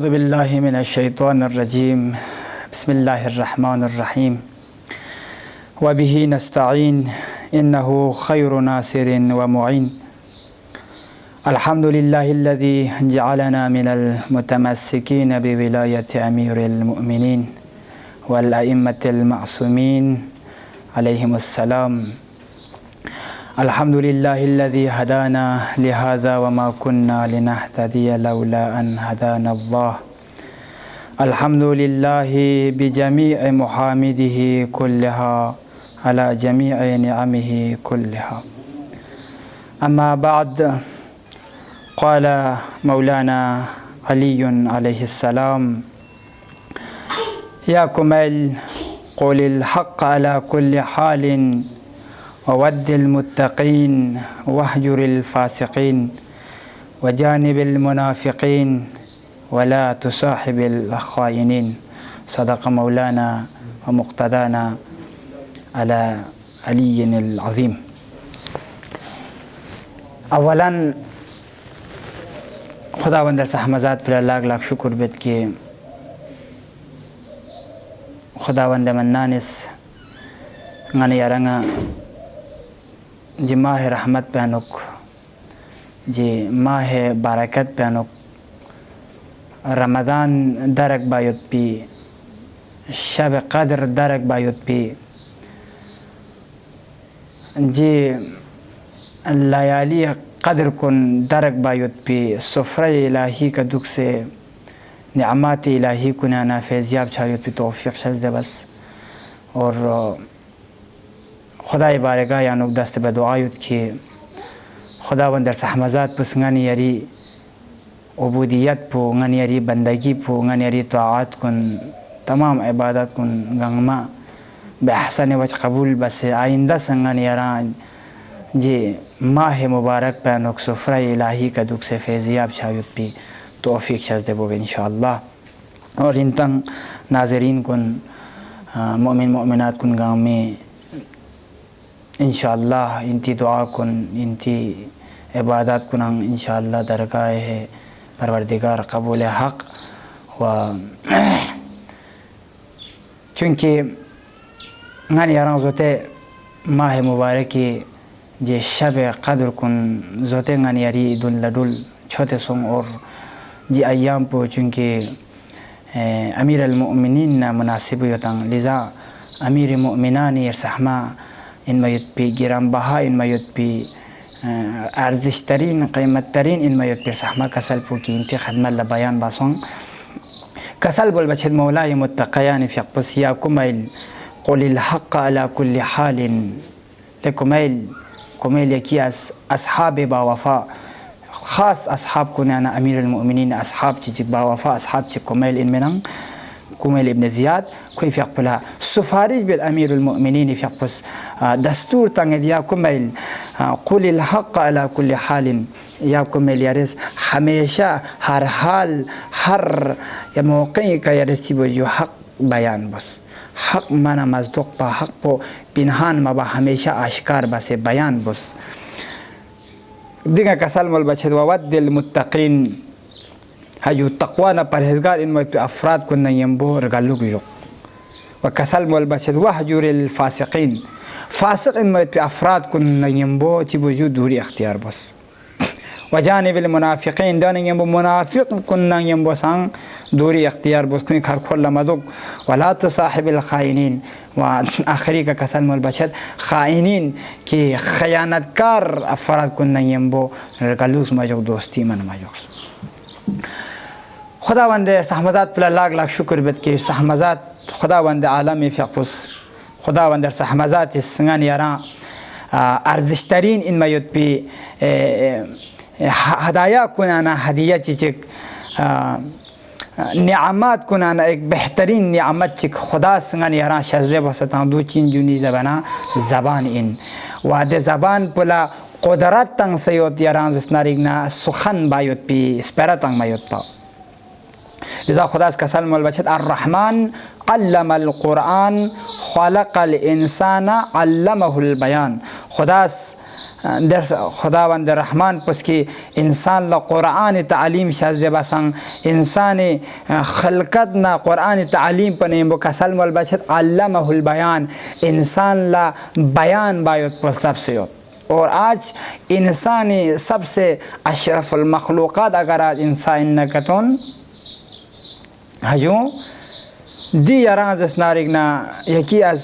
अऊज़ु बिल्लाहि मिनश्शैतानिर्रजीम बिस्मिल्लाहिर्रहमानिर्रहीम व बिही नस्तईन इन्नहु खैरु नासिरिन व मुईन अल्हम्दुलिल्लाहिल्लज़ी जअलना मिनल मुतमस्सिकीन बिविलायति अमीरिल मुमिनीन वल अइम्मतिल मासूमीन अलैहिमुस्सलाम। अल्हम्दुलिल्लाहिल्लज़ी हदाना लिहाज़ा व मा कुन्ना लिनहतदिया लौला अन हदानल्लाह। अल्हम्दुलिल्लाहि बिजमीइ मुहामिदिही कुल्लिहा अला जमीइ निअमिही कुल्लिहा। अम्मा बाद क़ाल मौलाना अलीयुन अलैहिस्सलाम या कुमैल क़ुलिल हक़्क़ अला कुल्लि हालिन ववद्दिल मुत्तक़ीन वहजुरिल फ़ासिक़ीन वजानिबिल मुनाफ़िक़ीन वला तुसाहिबिल ख़ाइनीन। सदक़ मौलाना व मुक़्तदाना अला अलिय्यिल अज़ीम। अव्वलन खुदावंद सहमज़ात पर लाख लाख शुक्र बेद के खुदावंद मन्नानिस ngani yaranga ji माह रहमत पैनुक जी माह बरकत पैनुक रमज़ान दरक बायुत पी शब क़द्र दरक बायुत पी जी लयाली क़द्र कुन दरक बायुत पी सुफ़रा इलाही का दुख से निअमात इलाही कुनाना फैज़याब छायुत पी तौफ़ीक़ शज़्द बस और खुदा बारगाह यानुक दस्त बदुआयुत की खुदावंद सहमज़ात पुसंगानी यारी उबूदियत पो ngani यारी बंदगी पो ngani यारी तआत कुन तमाम इबादत कुन गंगमा बेहसन वज कबूल बस आइंदा संगानी यारा जी माह मुबारक पैनुक सुफ़रा इलाही का दुख से फैज़याब छायुत पी तौफ़ीक़ शज़्द बो इंशाअल्लाह। और इन तंग नाज़रीन कुन मोमिन मोमिनात कुन गाँव में इंशाअल्लाह इनती दुआ कुन इनती इबादत कुन इंशाअल्लाह दरगाह है परवरदिगार कबूल हक़ व चूँकि ngani यारा ज़ोते माह मुबारक जे शब क़द्र कुन ज़ोते ngani यारी दुल लडुल छोटे सोंग और जी अय्याम पो चूँकि अमीर अलमुमिनीन ना मुनासिब योतांग लिज़ा अमीर मुमिनान यरसहमा इन मयुत पी गिराम बहा इन मयुत पी अर्जिश तरीन क़ीमत तरीन इन मयुत पी सहमा कसल पो की इंती खदमत ला बयान बासोंग कसल बोल बचत मौला ये मुत्तक़यान फ़िक़्पस या कुमैल क़ुलिल हक़्क़ अला कुल्लि हालिन ले कुमैल यकी अस्हाब बावफ़ा ख़ास अस्हाब को नाना अमीर अलमुमिनीन अस्हाब चिक बावफ़ा अस्हाब चिक कुमैल इन में कुमैल इब्न ज़ियाद कोई फ़िक़्पला सुफ़ारिश बिल अमीर अलमुमिनीन फ़िक़्पस दस्तूर तंग या कुमैल क़ुलिल हक़्क़ अला कुल्लि हालिन या कुमैल यारिस हमेशा हर हाल हर या मौक़े का यारिस जो हक़ बयान बस हक़ माना मज़दूक़ पा हक़ पो पिनहान मबा हमेशा आश्कार बसे बयान बस दिगा कसल मोल बचत ववद्दिल मुत्तक़ीन हजू तक़वा न परहेज़गार इन मत अफ़राद को नयम्बो रगलुक जो व कसल मोल बचत वहजुरिल फ़ासिक़ीन फ़ासिक़ इन मत अफ़राद को नयम्बो ची वजूद दूरी अख्तियार बस वजानिबिल मुनाफ़िक़ीन दान यम्बो मुनाफ़िक़ को नयम्बो सांग दूरी अख्तियार बस कुनी खर खोल लमदुक वला तुसाहिबिल ख़ाइनीन व आखिरी का कसल मोल बचत ख़ाइनीन की ख़यानतकार अफ़राद को नयम्बो रगलुक मजोक दोस्ती मन मजोक खुदावंद सहमज़ात पर लाख लाख शुक्र बेद के सहमज़ात खुदावंद आलम फ़िक़्पस खुदावंद सहमज़ात संगानी यारा अर्जिश तरीन इन मयुत पी हदाया कुनाना हदिया चिक नियामत कुनाना एक बेहतरीन नियामत चिक खुदा संगानी यारा शज़्ले बसता दो चीन जुनी ज़बाना ज़बान इन वादे ज़बान पुला क़ुदरत तंग सयोत यारा जिसनारिगना सुखन बायुत पी स्पेरा तंग मयुत पा लिजा खुदा कसल मोल बचत अर्रहमान अल्लमल कुरान खलक़ल इंसाना अल्लमहुल बयान। खुदावंद रहमान पसकी इंसान ला कुरान तालीम शाज़ बसंग इंसान खलकत ना कुरान तालीम पने बो कसल मोल बचत अल्लमहुल बयान इंसान ला बयान बायत पल सबसे हो। और आज इंसानी सबसे अशरफुल मखलूक़ात अगर आज इंसान न कतौन हजू दी यारां जस्नारिगना यकी आज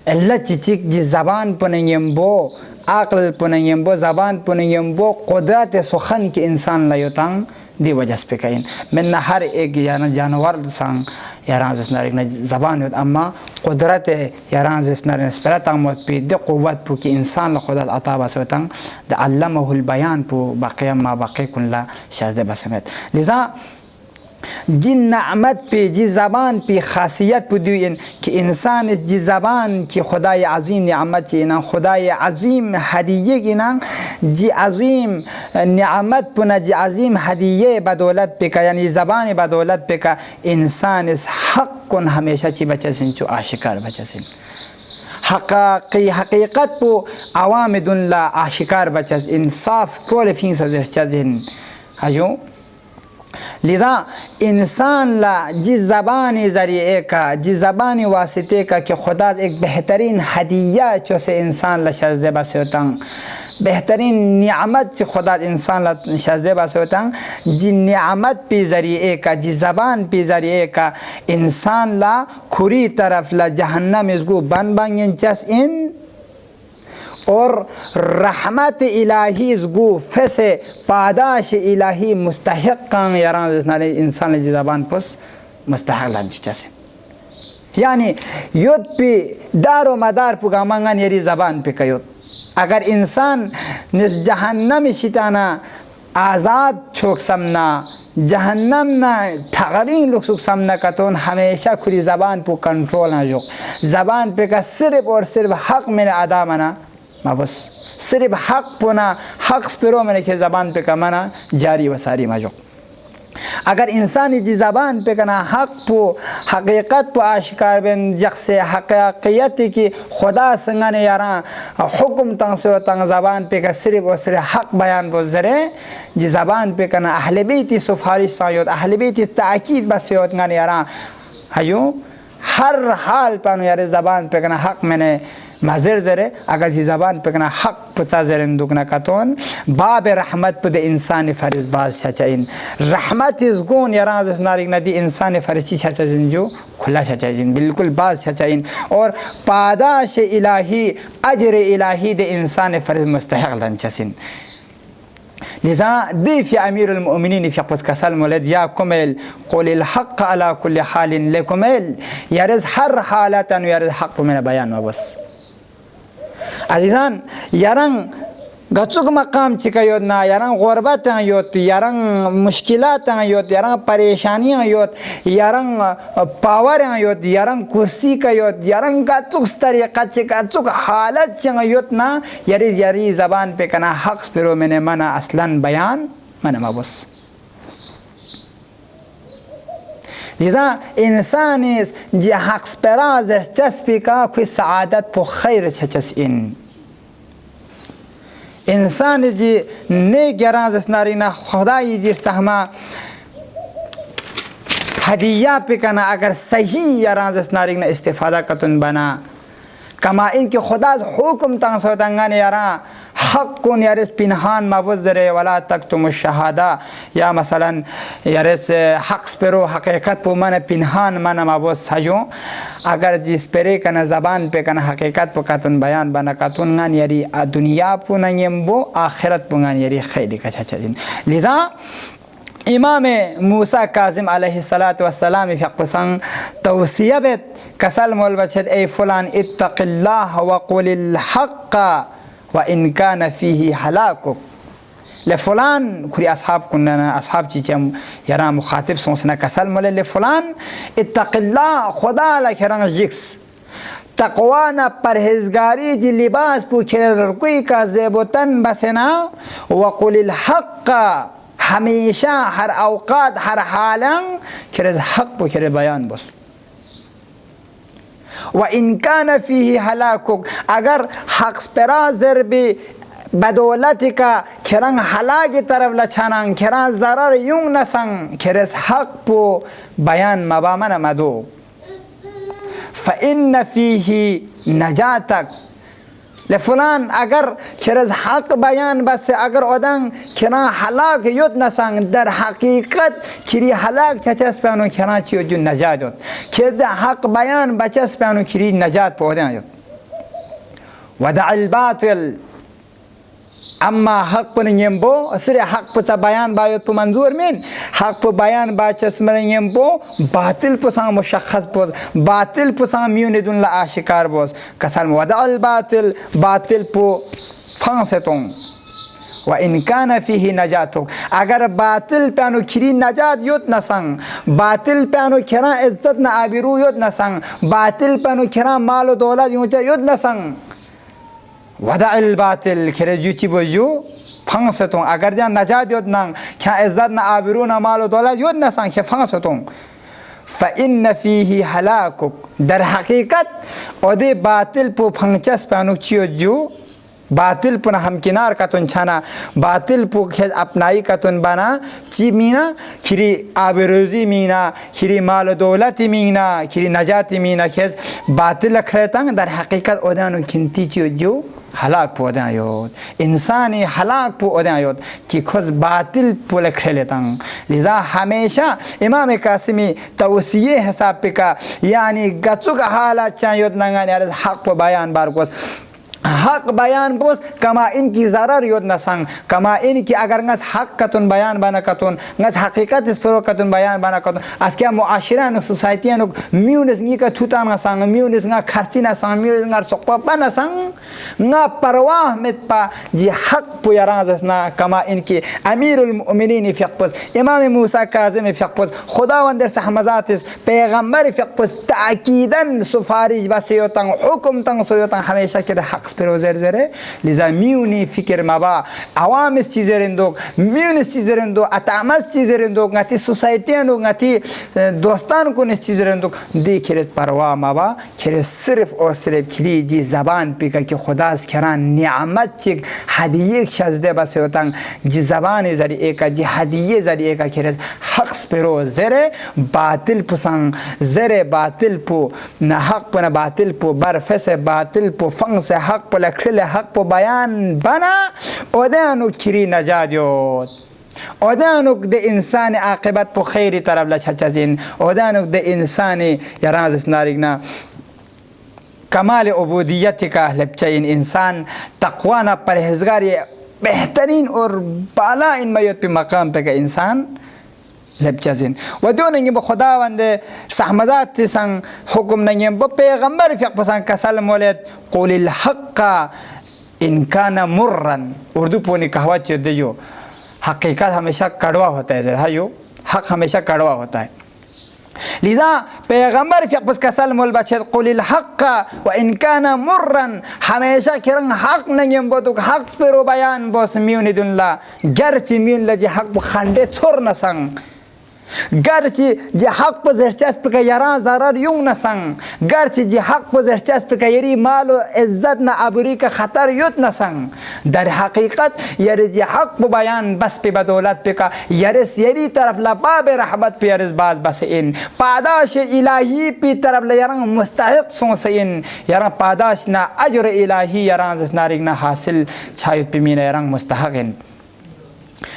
अल्लाह चिचिक जी ज़बान पनेंगेंबो अक्ल पनेंगेंबो ज़बान पनेंगेंबो कुदरत सुखन के इंसान लायोतांग दी वजह से कहीं मैंने हर एक जानवर संग यारां जस्नारिगना ज़बान होत अम्मा कुदरत यारां जस्नारिगना स्परातांग मत पे द क़ुव्वत पु कि इंसान ला खुदा अता बसोतांग द अल्लमहुल बयान पु बाक़िया मा बाक़ी कुल्ला शाज़ बसमत। लिज़ा जिन नामत पे जी ज़बान पे ख़ासियत पुदीन कि इंसान इस जी ज़बान की खुदाई अज़ीम नियामत चीना खुदाई अज़ीम हदिये की ना जी अज़ीम नियामत पुना जी अज़ीम हदिये बदौलत पे का यानी ज़बान बदौलत पे का इंसान इस हक़ कुन हमेशा ची बचा सिन चो आशिकार बचा सिन हक़ीक़त पो आवाम दुल्ला आशिकार बचा इंसाफ टोल फिंग सजिन हजू। लिज़ा इंसान ला जिस ज़बानी ज़रिए का जिस ज़बानी वास्ते का कि खुदा एक बेहतरीन हदिया चो से इंसान ला शज़दे बस होतांग बेहतरीन नियामत खुदा इंसान ला शज़दे बस होतांग जी नियामत पे ज़रिए का जी ज़बान पे ज़रिए का इंसान ला खुरी तरफ ला जहन्नम इसको बन बन चस इन और रहमत इलाही इसगु फैसे पादाश इलाही मुस्तहिक कांग यारां जस्नारे इंसान जी ज़बान पस मुस्तहिक लंच चसे यानी युद्ध पे दारो मदार पुगामंगन यारी ज़बान पे कयुत अगर इंसान निस जहन्नम शिताना आज़ाद छोक समना जहन्नम ना ठगरीन लोग सुख समना कतौन हमेशा खुली ज़बान पु कंट्रोल ना जो ज़बान पे का सिर्फ और सिर्फ हक़ मेरे अदा मना मा बस सिर्फ हक़ पुना हक़ स्पिरो मैंने के ज़बान पे कमाना जारी वसारी मजो अगर इंसानी जी ज़बान पे कना हक़ पो हकीकत पो आशिकार बिन जक्से हक़ीक़त की खुदा संगने यारा हुक्म तंग से तंग ज़बान पे का सिर्फ और सिर्फ हक़ बयान को ज़रे जी ज़बान पे कना अहले बैती सुफारिश सायोत अहले बैती ताकीद बस योत गने यारा हजू हर हाल पानो यारे ज़बान पे कना हक़ मैंने मज़र ज़रे अगर जी ज़बान पे कना हक़ पचा ज़रन दुगना कतौन बाब रहमत पे दे इंसान फ़रिज़ बाज छचाइन रहमत इस गुण यारां जस्नारिग नदी इंसान फ़रिज़ी छचाइन जो खुला छचाइन बिल्कुल बाज छचाइन और पादाश इलाही अजर इलाही दे इंसान फ़रिज़ मुस्तहिक़ लंचसिन। लिज़ा दीफ़ या अमीरुल मुमिनीन फ़ी क़ुस कसल मुलद या कुमेल क़ुलिल हक़्क़ अला कुल्लि हालिन ले कुमेल यारज़ हर हालत अनु यारज़ हक़ में बयान बस अज़ीज़ान यारंग गचुक मकाम चिकायोत ना यारंग ग़ुरबत योत यारंग मुश्किलात योत यारंग परेशानियाँ योत यारंग पावर योत यारंग कुर्सी का योत यारंग गचुक तरीक़ा चिकाचुक हालत चंग योत ना यारी ज़बान पे कना हक़ स्पिरो मैंने मना असलन बयान मना मबुस। लिज़ा इंसान जी हक़ स्परा ज़रचस्पी का कोई सआदत पो खैर छचस इन इंसान जी ने ग्यारह जस्नारी ना खुदाई जी सहमा हदिया पे कना अगर सही यारां जस्नारी ना इस्तेफादा कतुन बना कमा इनके खुदा हुक्म तंग सोतंगन यारा हक़ कुन यारिस पिनहान मबुज़ ज़रे वला तक तुम शहादा या मसलन यारिस हक़ स्पिरो हकीकत पो मन पिनहान मन मबुज़ हजो अगर जिस पेरे कना ज़बान पे कना हकीकत पो कतुन बयान बना कतुन गन यारी दुनिया पो नयम्बो आखिरत पो गन यारी खैर का छचजिन। लिज़ा इमाम मूसा काज़िम अलैहिस्सलातु वस्सलाम फ़क़संग तौसिया बेत कसल मोल बचत ए फुलान इत्तक़िल्लाह व क़ुलिल हक़्क़ व इन कान फ़ीही हलाकुक ले फुलान खुरी असहाब कुन्ना असहाब चीचम यारा मुखातिब सोचना कसल मोले ले फुलान इत्तक़िल्लाह खुदा लखरंग जिक्स तक़वा ना परहेज़गारी जी लिबास पूछे रुकुई का ज़ेबतन बसना व क़ुलिल हक़्क़ हमेशा हर औकात हर हालंग केरे हक पो केरे बयान बस व इनकान फीही हलाकुक अगर हक परा ज़रबी बदौलत का खेरंग हला की तरफ लछानांग खेरा ज़रर युंग नसंग खेरेस हक पो बयान मबामन मदो फ़इन्न फीही नजातक ले फलान अगर खेरज हक बयान बस अगर ओदंग खेरा हलाक युत नसंग दर हकीकत खिरी हलाक चचस पानो खेरा चियो जो नजात युत खेद हक बयान बचस पानो खिरी नजात पौधे युत वदअल बातिल अम्मा हक पर नियम्बो असरे हक पर बयान बायत पर मंजूर में हक पर बयान बाचस में नियम्बो बातिल पर सांग मुशख्खस पोस बातिल पर सांग म्यूनिदुन ला आशिकार बोस कसल वदअल बातिल बातिल पर फांसेतों व इनकान फीही नजातुक अगर बातिल प्यानो खिरी नजात युत नसंग बातिल प्यानो खिरा इज्जत न आबिरू युत नसंग बातिल प्यानो खिरा माल दौलत यूंचा युत नसंग वदअल बातिल खेरे जुची बजू फंसतों अगर जा नजात युत नंग क्या इज्जत न आबिरू न माल दौलत युत नसंग क्या फंसतों फ़इन्न फीही हलाकुक दर हकीकत ओदे बातिल पो फंचस प्यानो चियो जो बातिल पुन हम किनार का तुन छाना बातिल पो खेज अपनाई का तुन बना ची मीना खिरी आबरूजी मीना खिरी माल दौलती मीना खिरी नजाती मीना खेज बातिल खरेतंग दर हकीकत ओदानु खिंती चियो जो हलाक पो ओदायोत इंसानी हलाक पो ओदायोत कि खुद बातिल पो लखरेतंग लिजा हमेशा इमाम कासिमी तवसिये हिसाब पे का यानी गचुक हालात चाहिए नंगा यार हक पो बयान बार को हक बयान बोस कमा इनकी ज़रर योद नसंग कमा इनकी अगर ngस हक कतुन बयान बना कतुन ngस हकीकत इस पर कतुन बयान बना कतुन अस्किया मुआशिरा न सोसाइटी न म्यूनिस नी का थुता न संग म्यूनिस न खर्ची न संग म्यूनिस न सोकपा न संग न परवाह में पा जी हक पुयरा जसना कमा इनकी अमीरुल मुमिनीन फिक्पस इमाम मूसा काज़िम फिक्पस खुदावंद से हमजात पैगंबर फिक्पस ताकीदन सुफारिश बस योतंग हुक्म तंग सोयोतंग हमेशा के हक पर ज़र लिजा म्यूनी फिक्र माबा आवाम इस चीज़ें रिंदो म्यून इस चीज़ें रिंदो अतामस चीज़ें रिंदो गाती सोसाइटियाँ नो गाती दोस्तान को इस चीज़ें रिंदो दे खिरे परवाह माबा खिरे सिर्फ और सिर्फ खिरी जी ज़बान पे का कि खुदा से खरान नियामत चिक हदिये शज़दे बस होता जी ज़बान ज़रिए का जी हदिये ज़रिए का खिरे हक पर ज़रे बातिल पुसंग ज़रे बातिल पो न हक पर न बातिल पो बर्फ़ से बातिल पो फंग से हक पर लखले हक पर बयान बना ओदानु खिरी नजात ओदानुक दे इंसान आक़िबत पर खैरी तरफ लछचजिन ओदानुक दे इंसानी यराज़ नारिगना कमाल उबूदियत का लपचइन इंसान तक़वा न परहेज़गार बेहतरीन और बाला इन मयत पे मकाम पे का इंसान लपचजिन वदोनेंगे खुदावंद सहमजात संग हुक्म नेंगे पैगंबर फिक पसंग कसल मोलेत क़ुलिल हक़ इन कान मुर्रन उर्दू पोनी कहावत चेदे जो हकीकत हमेशा कड़वा होता है हाँ यो हक हमेशा कड़वा होता है लिजा पैगंबर फिक पस कसल मोल बचत क़ुलिल हक़ व इन कान मुर्रन हमेशा किरंग हक नेंगे तो हक पर बयान बस म्यूनिदुल्ला गर्ची म्यून लजी हक खंडे छोड़ न संग गर्ची जी हक पर ज़रचस्प का यरा ज़रर युंग न संग गर्ची जी हक पर ज़रचस्प का यरी माल इज्जत न आबरी का ख़तर युत न संग दर हकीकत यरी जी हक पर बयान बस पे बदौलत पे का यरिस यरी तरफ लबाब रहमत पे यरिस बाज बस इन पादाश इलाही पे तरफ ल यरंग मुस्तहिक सों से इन यरंग पादाश ना अजर इलाही यरंग जसनारिग ना हासिल छायुत पे मीना यरंग मुस्तहिक इन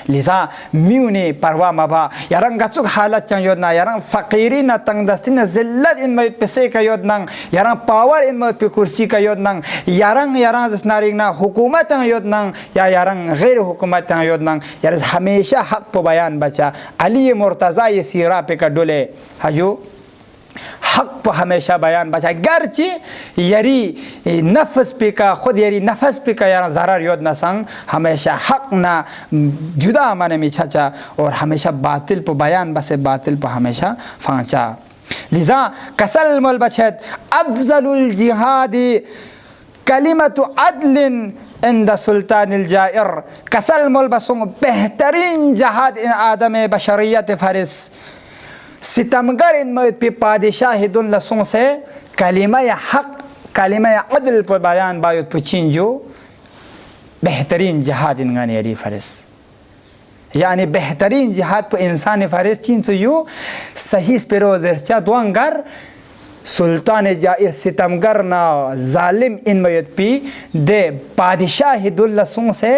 लिजा म्यूने परवा मबा यरंग गचुक हालत चंग योजना यरंग फ़कीरी न तंगदस्ती न ज़िल्लत इन मत पैसे का योजना यरंग पावर इन मत पे कुर्सी का योजना यरंग यरंग जसनारिग ना हुकूमत योजना या यरंग गैर हुकूमत योजना यरस हमेशा हक पर बयान बचा अली मुर्तज़ा ये सीरा पे का डोले हजू हक पर हमेशा बयान बचा गर्ची यरी नफ्स पे का खुद यरी नफ्स पे का यार ज़रर योद न संग हमेशा हक ना जुदा माने में छचा और हमेशा बातिल पर बयान बसे बातिल पर हमेशा फांचा लिजा कसल मोल बचत अफ़ज़लुल जिहादी कलिमतु अदलिन इंद सुल्तानिल जाइर कसल मोल बसों बेहतरीन जहाद इन आदम बशरियत फ़ारिस सितमगर इन मौत पे पादिशाह दुन लसों से कलिमा हक कलिमा अदल पर बयान बायुत पुचिन जो बेहतरीन जहाद इन गाने यारी फ़ारिस यानी बेहतरीन जहाद पर इंसान फ़ारिस चीन तो यू सही स्पेरोज़र चा दुआंगर सुल्तान जाइर सितमगर ना जालिम इन मयत पी दे पादिशाह दुल लसों से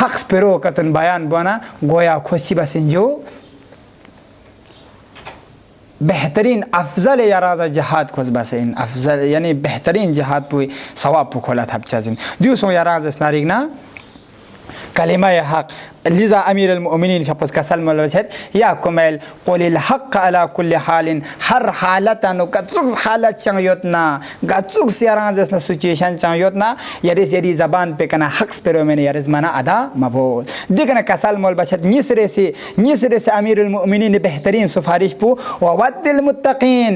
हक स्पेरो कतन बयान बना गोया खुशी बसिन जो बेहतरीन अफजल याराज़ा जहाद खुश बसिन अफजल यानी बेहतरीन जहाद पे सवाब पे खोला था बचाजिन दिवसों याराज़ा स्नारिगना कलिमा हक लिज़ा अमीर अल-मुमिनीन फ़पस कसल मलवजहत या कुमैल क़ुलिल हक़ अला कुल्ल हालिन हर हालत अनु गचुक हालत चंग योतना गचुक सियारां जैसा सिचुएशन चंग योतना यारिस यदि ज़बान पे कना हक़ स्पेरो मैंने यारिस मना अदा मबोल दिखना कसल मलवजहत निसरे से अमीर अल-मुमिनीन बेहतरीन सुफारिश पु ववद्दिल मुत्तक़ीन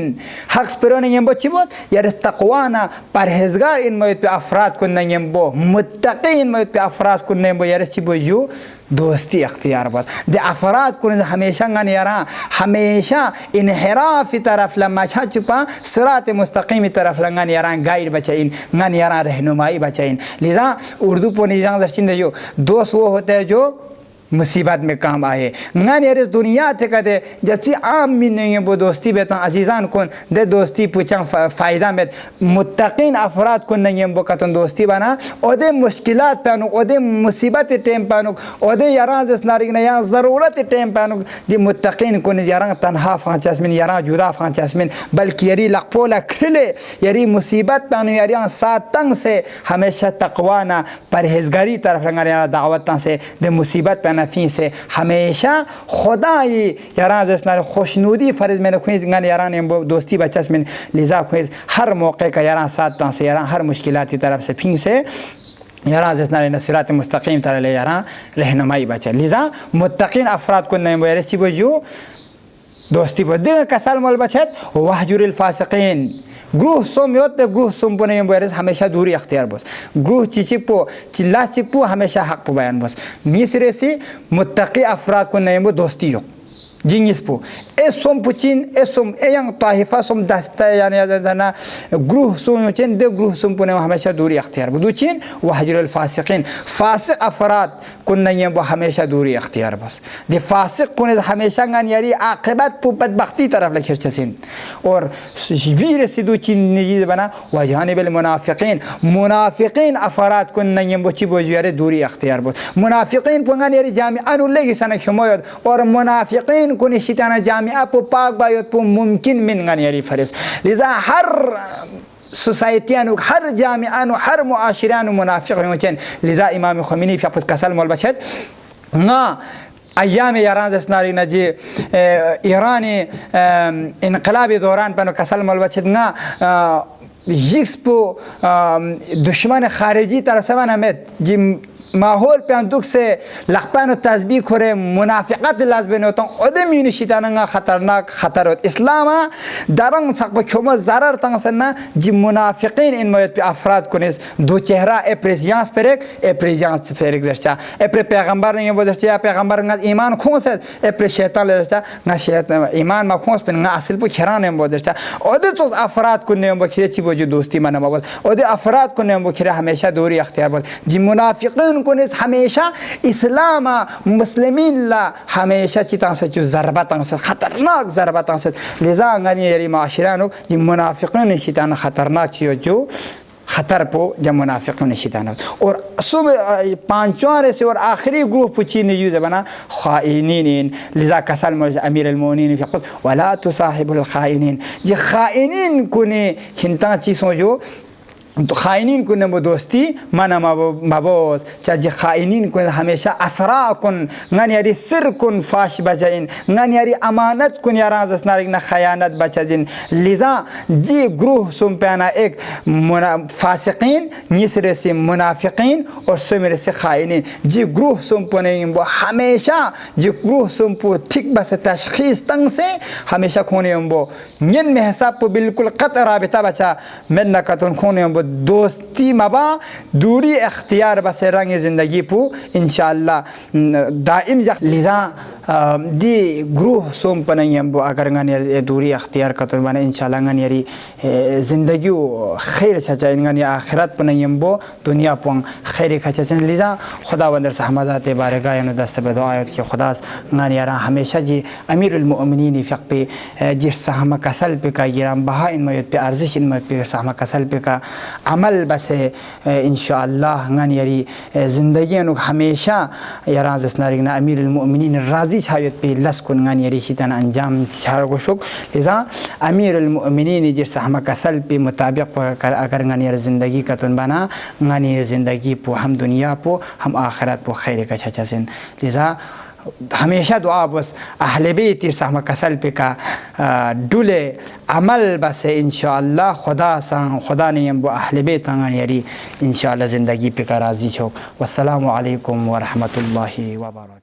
हक़ स्पेरो ने यंबो चिबोत यारिस तक़वाना परहेज़गार इन मयत पे अफ़राद को ने यंबो मुत्तक़ीन मयत पे अफ़राद को ने यंबो यारिस चिबो यू दोस्ती अख्तियार बस दे अफराद को हमेशा यारा हमेशा इनहराफ तरफ लम्मा छा चुपा सिरात मुस्तकीम तरफ लंगन यारा गाइड बचाइन गन यारा रहनुमाई बचाइन लिजा उर्दू पो निजाम दर्शिन जो दोस्त वो होते हैं जो मुसीबत में काम आए गन यार दुनिया थे कहते जैसी आम भी नहीं है वो दोस्ती बेता अजीज़ान कौन दे दोस्ती पूछा फ़ायदा में मुत्तक़ीन अफराद को नहीं है वो कतन दोस्ती बना ओदे मुश्किलात पानु ओदे मुसीबत टाइम पानु ओदे यारा जस नारिक ने यहाँ ज़रूरत टाइम पानु जी मुत्तक़ीन को यारा तनहा फांचासमिन यारा जुदा फांचासमिन बल्कि यारी लक़पोला खिले यारी मुसीबत पानु यारी सात तंग से हमेशा तक़वाना परहेज़गारी तरफ लंगा यारा दावतां से दे मुसीबत पाना फी से हमेशा खुदाई यारा जैसा खुशनुदी फ़र्ज़ मैंने खुश गन यारा ने दोस्ती बचस में लिज़ा खुश हर मौके का यारा साथ से यारा हर मुश्किलात की तरफ से फी से यारा जैसा नसिरात मुस्तकीम तरह ले यारा रहनुमाई बचा लिज़ा मुत्तक़ीन अफराद को नहीं बोले सी जो दोस्ती पर दिल कसल मोल बचत वहजुरिल फासिकीन ग्रुह सोम योत ग्रुह सोम पुने यंबोरेस हमेशा दूरी अख्तियार बस ग्रुह चिचिपो चिल्ला चिपो हमेशा हक पो बयान बस मिसरे से मुत्तकी अफराद को नयंबो दोस्ती यो जिंगिस पो ए सोम पुचिन ए सोम ए यंग ताहिफा सोम दस्ता यानी ना ग्रुह सोम चिन दे ग्रुह सोम पुने हमेशा दूरी अख्तियार बस दुचिन वहजुरुल फासिकीन फासिक अफराद को नयंबो हमेशा दूरी अख्तियार बस दे फासिक को हमेशा गन यारी आक़िबत पो बदबख्ती तरफ लेकर चसिन और वीर सिदु चिन निजी बना वजानिबिल मुनाफिकीन मुनाफिकीन अफराद को नयंबो चिबो यारी दूरी अख्तियार बस मुनाफिकीन पुंगन यारी जामिअन उल्लेगी सन खमोयद और मुनाफिकीन को निशिताना जामिया पो पाक बायोत पो मुमकिन मिन गन यारी फ़रिस लिज़ा हर सोसाइटियानु हर जामियानु हर मुआशिरानु मुनाफिक होचन लिज़ा इमाम ख़ुमैनी फ़पस कसल मोल बचत ना अय्याम यारान जस्नारी नजी ईरानी इनकलाबी दौरान पनो कसल मोल बचत ना यिक्स पो दुश्मन खारिजी तरसवान हमें जी माहौल पे दुख से लखपान तस्बीह खोरे मुनाफिकत लाजबन होता ओदम यूनिशिताना खतरनाक खतर होत इस्लामा दरंग सक बखोम ज़रर तंग सन्ना जी मुनाफिकीन इन मयत पे अफराद कुनिस दो चेहरा ए प्रेसियांस पेरेक जर्चा ए प्रे पैगंबर ने वो जर्चा पैगंबर न ईमान खोस ए प्रे शैतान जर्चा न शैतान ईमान मा खोस पे न असल पो खरान ने वो जर्चा ओदे तो अफराद को ने वो खिरे ची वो जो दोस्ती मना बाबत ओदे अफराद को ने वो खिरे हमेशा दूरी अख्तियार बल जी मुनाफिकीन को हमेशा इस्लाम मुस्लिमीन ला हमेशा चिता से जो ज़रबत से ख़तरनाक ज़रबत से लिज़ा अंगनी यारी माशिरानो ये मुनाफिक़ीन शितान ख़तरनाक चीज़ जो ख़तर पो जब मुनाफिक़ीन शितान और सुबह पांचवां से और आखिरी ग्रुप पूछी नहीं यूज़ बना ख़ाइनीन लिज़ा कसल मर्ज़ अमीर अल-मोमिनीन फ़क़त वला तुसाहिबुल ख़ाइनीन जी ख़ाइनीन को ने हिंता चीज़ों जो तो ख़ाइनीन को नमो दोस्ती मना मबोस चाहे ख़ाइनीन को हमेशा असरा कुन गन यारी सिर कुन फाश बचाइन गन यारी अमानत कुन यारा जस्नारिक न खयानत बचाजिन लिज़ा जी ग्रुह सुम पैना एक फासिकीन निसरे से मुनाफिकीन और सुमरे से ख़ाइनीन जी ग्रुह सुम पने वो हमेशा जी ग्रुह सुम पो ठीक बस तशख़ीस तंग से हमेशा खोने वो निन में हिसाब को बिल्कुल क़त राबिता बचा मैं न कतन खोने वो दोस्ती मबा दूरी अख्तियार बस रंग ज़िंदगी पू इंशाअल्लाह दाइम लिजा दी ग्रूह सोम पनयम बो अगर ngani दूरी अख्तियार कतुर बने इंशाअल्लाह ngani यारी ज़िंदगी खैर छचा ngani आखिरत पनयम बो दुनिया पोंग खैर खचा लिजा खुदा बंदर सहमदात बारगाह यानो दस्त पे दुआ कि खुदा ngani यारा हमेशा जी अमीरुल मोमिनीन फ़िक़ पे जिस सहम कसल पे का गिराम बहा इन मयत पे अर्जिश इन मयत पे सहम कसल पे का अमल बस इंशाअल्लाह ngani यारी ज़िंदगी अनु हमेशा यारा जसनारिगना अमीरुल मोमिनीन राजी छायत पे लस्कुन ngani यारी शितन अंजाम छार गोशुक लिजा अमीरुल मोमिनीन जिस सहम कसल पे मुताबिक अगर ngani यार ज़िंदगी का तुन बना ngani ज़िंदगी पो हम दुनिया पो हम आखिरत पो खैर का छचा सिन लिजा हमेशा दुआ बस अहले बैत सहम कसल पे का डुले अमल बस इंशाअल्लाह खुदा ने हम अहले बैत यारी इंशाअल्लाह ज़िंदगी पे का राज़ी छोक। वस्सलामु अलैकुम व रहमतुल्लाहि व बरकातहू।